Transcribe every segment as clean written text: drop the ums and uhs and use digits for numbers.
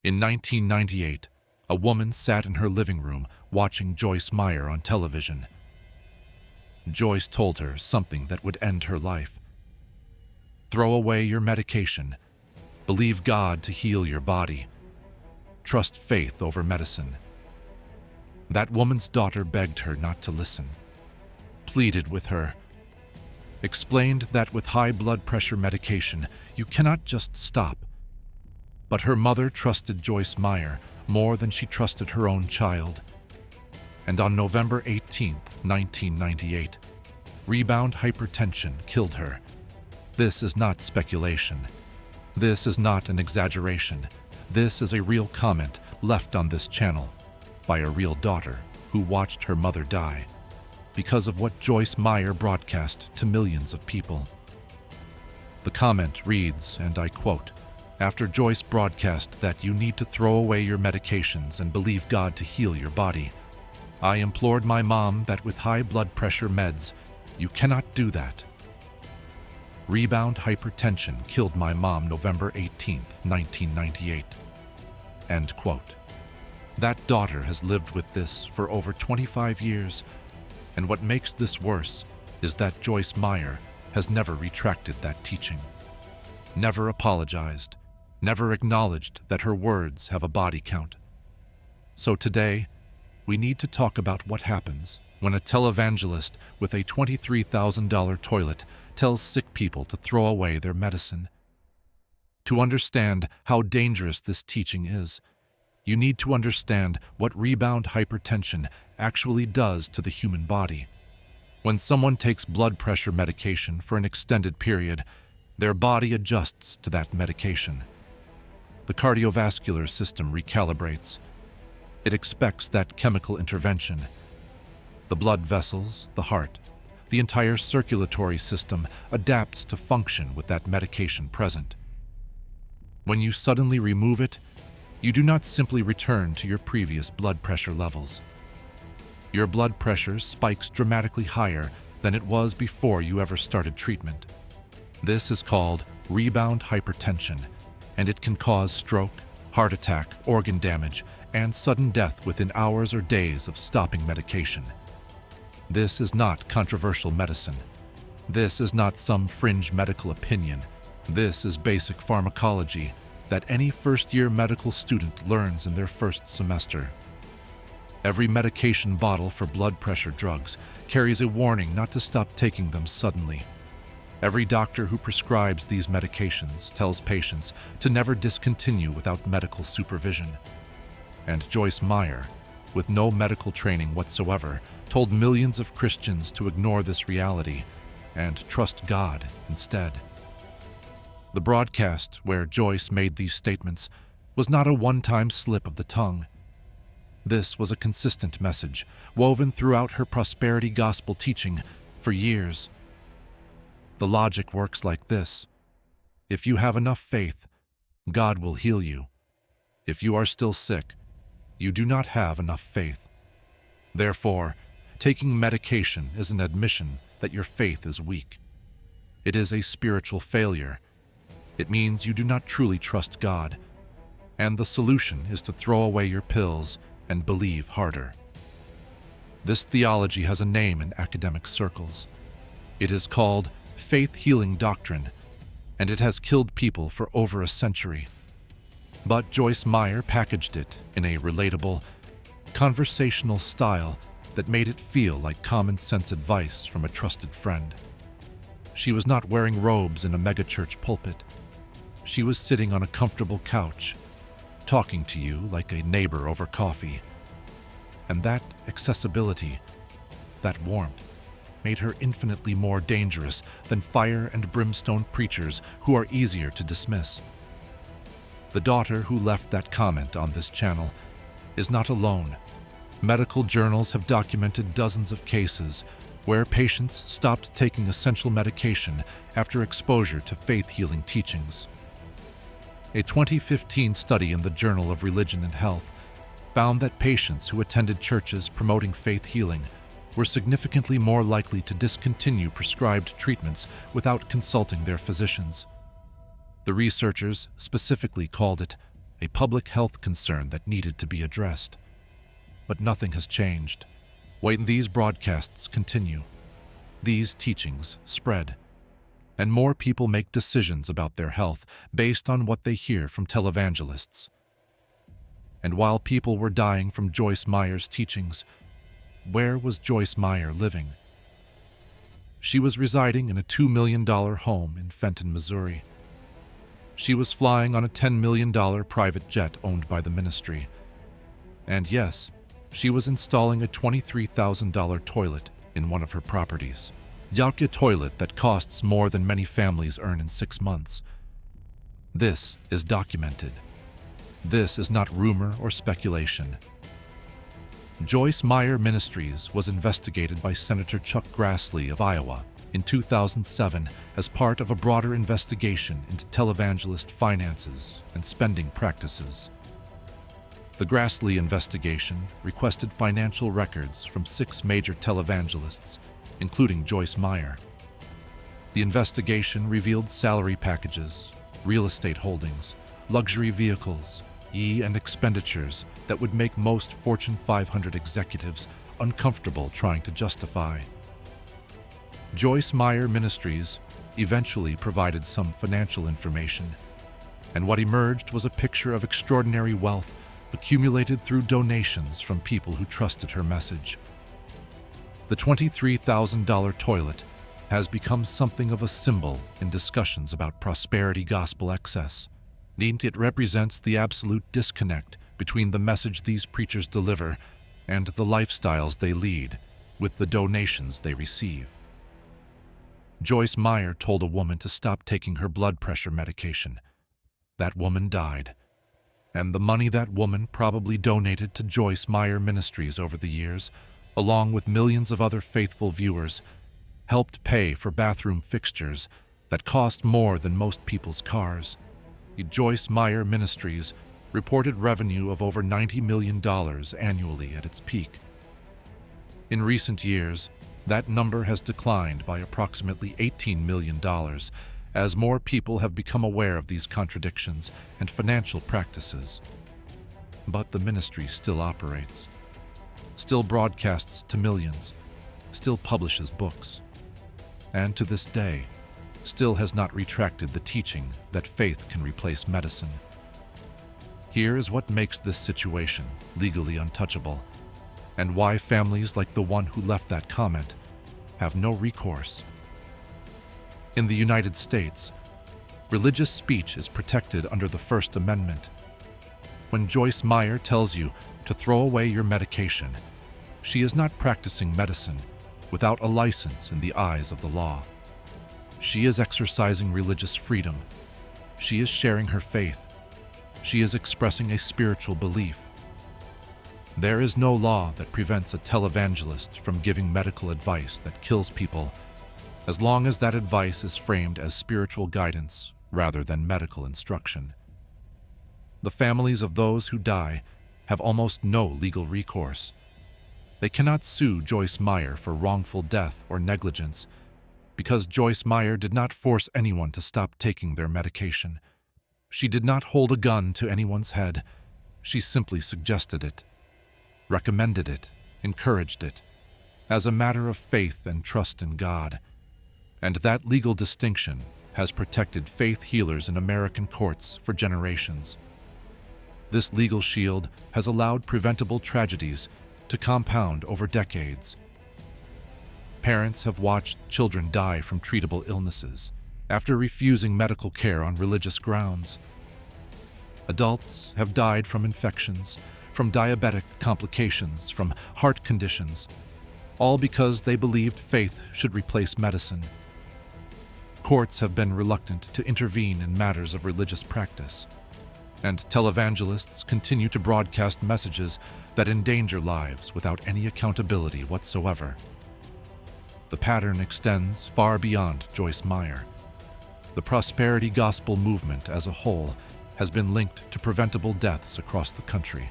In 1998, a woman sat in her living room watching Joyce Meyer on television. Joyce told her something that would end her life. Throw away your medication. Believe God to heal your body. Trust faith over medicine. That woman's daughter begged her not to listen, pleaded with her, explained that with high blood pressure medication, you cannot just stop. But her mother trusted Joyce Meyer more than she trusted her own child. And on November 18, 1998, rebound hypertension killed her. This is not speculation. This is not an exaggeration. This is a real comment left on this channel by a real daughter who watched her mother die because of what Joyce Meyer broadcast to millions of people. The comment reads, and I quote, "After Joyce broadcast that you need to throw away your medications and believe God to heal your body, I implored my mom that with high blood pressure meds, you cannot do that. Rebound hypertension killed my mom November 18, 1998. End quote. That daughter has lived with this for over 25 years, and what makes this worse is that Joyce Meyer has never retracted that teaching, never apologized, never acknowledged that her words have a body count. So today, we need to talk about what happens when a televangelist with a $23,000 toilet tells sick people to throw away their medicine. To understand how dangerous this teaching is, you need to understand what rebound hypertension actually does to the human body. When someone takes blood pressure medication for an extended period, their body adjusts to that medication. The cardiovascular system recalibrates. It expects that chemical intervention. The blood vessels, the heart, the entire circulatory system adapts to function with that medication present. When you suddenly remove it, you do not simply return to your previous blood pressure levels. Your blood pressure spikes dramatically higher than it was before you ever started treatment. This is called rebound hypertension, and it can cause stroke, heart attack, organ damage, and sudden death within hours or days of stopping medication. This is not controversial medicine. This is not some fringe medical opinion. This is basic pharmacology that any first-year medical student learns in their first semester. Every medication bottle for blood pressure drugs carries a warning not to stop taking them suddenly. Every doctor who prescribes these medications tells patients to never discontinue without medical supervision. And Joyce Meyer, with no medical training whatsoever, told millions of Christians to ignore this reality and trust God instead. The broadcast where Joyce made these statements was not a one-time slip of the tongue. This was a consistent message, woven throughout her prosperity gospel teaching for years. The logic works like this: if you have enough faith, God will heal you. If you are still sick, you do not have enough faith. Therefore, taking medication is an admission that your faith is weak. It is a spiritual failure. It means you do not truly trust God, and the solution is to throw away your pills and believe harder. This theology has a name in academic circles. It is called faith healing doctrine, and it has killed people for over a century. But Joyce Meyer packaged it in a relatable, conversational style that made it feel like common sense advice from a trusted friend. She was not wearing robes in a megachurch pulpit. She was sitting on a comfortable couch, talking to you like a neighbor over coffee. And that accessibility, that warmth, made her infinitely more dangerous than fire and brimstone preachers who are easier to dismiss. The daughter who left that comment on this channel is not alone. Medical journals have documented dozens of cases where patients stopped taking essential medication after exposure to faith-healing teachings. A 2015 study in the Journal of Religion and Health found that patients who attended churches promoting faith healing were significantly more likely to discontinue prescribed treatments without consulting their physicians. The researchers specifically called it a public health concern that needed to be addressed. But nothing has changed. When these broadcasts continue, these teachings spread, and more people make decisions about their health based on what they hear from televangelists. And while people were dying from Joyce Meyer's teachings, where was Joyce Meyer living? She was residing in a $2 million home in Fenton, Missouri. She was flying on a $10 million private jet owned by the ministry. And yes, she was installing a $23,000 toilet in one of her properties. A toilet that costs more than many families earn in 6 months. This is documented. This is not rumor or speculation. Joyce Meyer Ministries was investigated by Senator Chuck Grassley of Iowa in 2007 as part of a broader investigation into televangelist finances and spending practices. The Grassley investigation requested financial records from 6 major televangelists, including Joyce Meyer. The investigation revealed salary packages, real estate holdings, luxury vehicles, and expenditures that would make most Fortune 500 executives uncomfortable trying to justify. Joyce Meyer Ministries eventually provided some financial information, and what emerged was a picture of extraordinary wealth accumulated through donations from people who trusted her message. The $23,000 toilet has become something of a symbol in discussions about prosperity gospel excess. It represents the absolute disconnect between the message these preachers deliver and the lifestyles they lead with the donations they receive. Joyce Meyer told a woman to stop taking her blood pressure medication. That woman died, and the money that woman probably donated to Joyce Meyer Ministries over the years, along with millions of other faithful viewers, helped pay for bathroom fixtures that cost more than most people's cars. Joyce Meyer Ministries reported revenue of over $90 million annually at its peak. In recent years, that number has declined by approximately $18 million as more people have become aware of these contradictions and financial practices. But the ministry still operates, still broadcasts to millions, still publishes books, and to this day, still has not retracted the teaching that faith can replace medicine. Here is what makes this situation legally untouchable, and why families like the one who left that comment have no recourse. In the United States, religious speech is protected under the First Amendment. When Joyce Meyer tells you to throw away your medication, she is not practicing medicine without a license in the eyes of the law. She is exercising religious freedom. She is sharing her faith. She is expressing a spiritual belief. There is no law that prevents a televangelist from giving medical advice that kills people, as long as that advice is framed as spiritual guidance rather than medical instruction. The families of those who die have almost no legal recourse. They cannot sue Joyce Meyer for wrongful death or negligence, because Joyce Meyer did not force anyone to stop taking their medication. She did not hold a gun to anyone's head. She simply suggested it, recommended it, encouraged it, as a matter of faith and trust in God. And that legal distinction has protected faith healers in American courts for generations. This legal shield has allowed preventable tragedies to compound over decades. Parents have watched children die from treatable illnesses after refusing medical care on religious grounds. Adults have died from infections, from diabetic complications, from heart conditions, all because they believed faith should replace medicine. Courts have been reluctant to intervene in matters of religious practice, and televangelists continue to broadcast messages that endanger lives without any accountability whatsoever. The pattern extends far beyond Joyce Meyer. The prosperity gospel movement as a whole has been linked to preventable deaths across the country.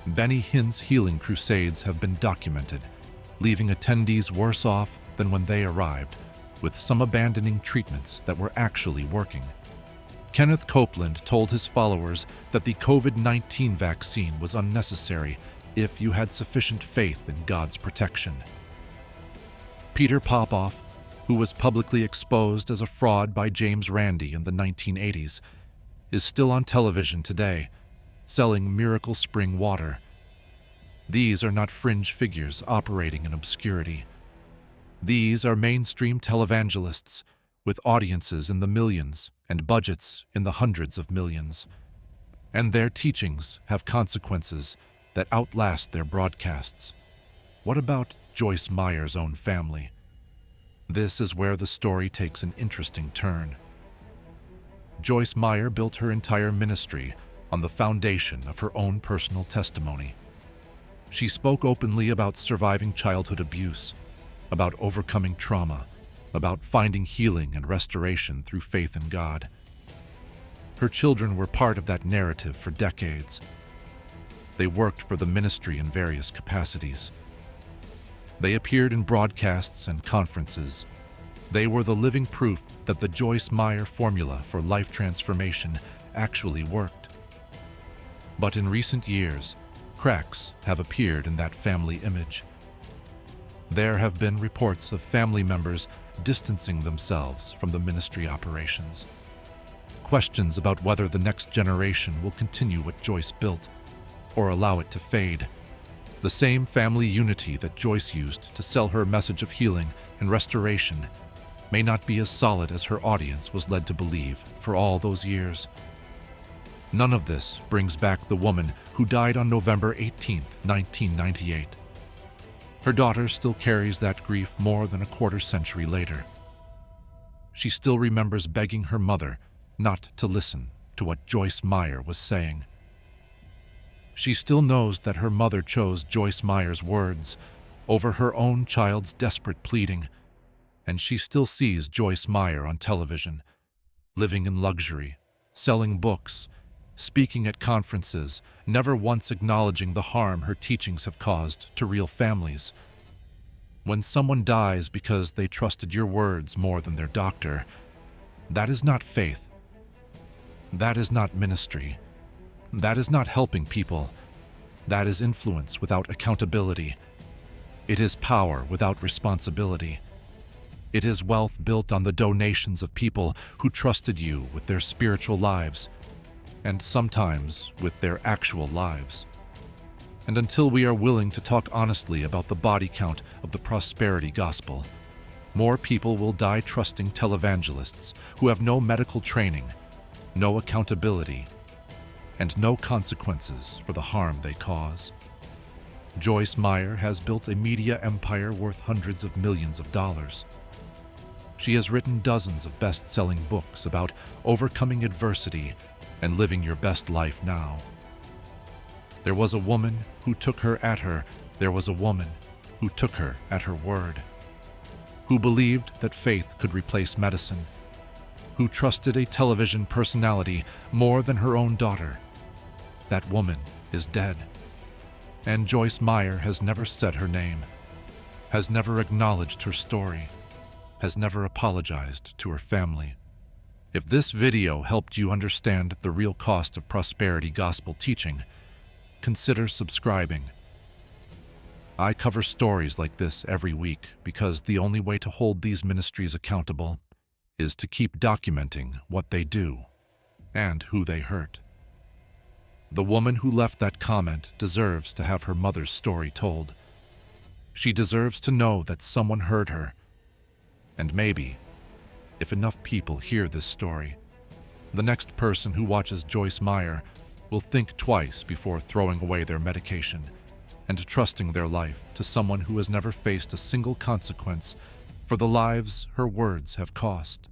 Benny Hinn's healing crusades have been documented, leaving attendees worse off than when they arrived, with some abandoning treatments that were actually working. Kenneth Copeland told his followers that the COVID-19 vaccine was unnecessary if you had sufficient faith in God's protection. Peter Popoff, who was publicly exposed as a fraud by James Randi in the 1980s, is still on television today, selling Miracle Spring water. These are not fringe figures operating in obscurity. These are mainstream televangelists with audiences in the millions and budgets in the hundreds of millions. And their teachings have consequences that outlast their broadcasts. What about Joyce Meyer's own family? This is where the story takes an interesting turn. Joyce Meyer built her entire ministry on the foundation of her own personal testimony. She spoke openly about surviving childhood abuse, about overcoming trauma, about finding healing and restoration through faith in God. Her children were part of that narrative for decades. They worked for the ministry in various capacities. They appeared in broadcasts and conferences. They were the living proof that the Joyce Meyer formula for life transformation actually worked. But in recent years, cracks have appeared in that family image. There have been reports of family members distancing themselves from the ministry operations. Questions about whether the next generation will continue what Joyce built or allow it to fade. The same family unity that Joyce used to sell her message of healing and restoration may not be as solid as her audience was led to believe for all those years. None of this brings back the woman who died on November 18, 1998. Her daughter still carries that grief more than a quarter century later. She still remembers begging her mother not to listen to what Joyce Meyer was saying. She still knows that her mother chose Joyce Meyer's words over her own child's desperate pleading, and she still sees Joyce Meyer on television, living in luxury, selling books, speaking at conferences, never once acknowledging the harm her teachings have caused to real families. When someone dies because they trusted your words more than their doctor, that is not faith. That is not ministry. That is not helping people. That is influence without accountability. It is power without responsibility. It is wealth built on the donations of people who trusted you with their spiritual lives, and sometimes with their actual lives. And until we are willing to talk honestly about the body count of the prosperity gospel, more people will die trusting televangelists who have no medical training, no accountability, and no consequences for the harm they cause. Joyce Meyer has built a media empire worth hundreds of millions of dollars. She has written dozens of best-selling books about overcoming adversity and living your best life now. There was a woman who took her at her. There was a woman who took her at her word, who believed that faith could replace medicine, who trusted a television personality more than her own daughter. That woman is dead. And Joyce Meyer has never said her name, has never acknowledged her story, has never apologized to her family. If this video helped you understand the real cost of prosperity gospel teaching, consider subscribing. I cover stories like this every week because the only way to hold these ministries accountable is to keep documenting what they do and who they hurt. The woman who left that comment deserves to have her mother's story told. She deserves to know that someone heard her. And maybe, if enough people hear this story, the next person who watches Joyce Meyer will think twice before throwing away their medication and trusting their life to someone who has never faced a single consequence for the lives her words have cost.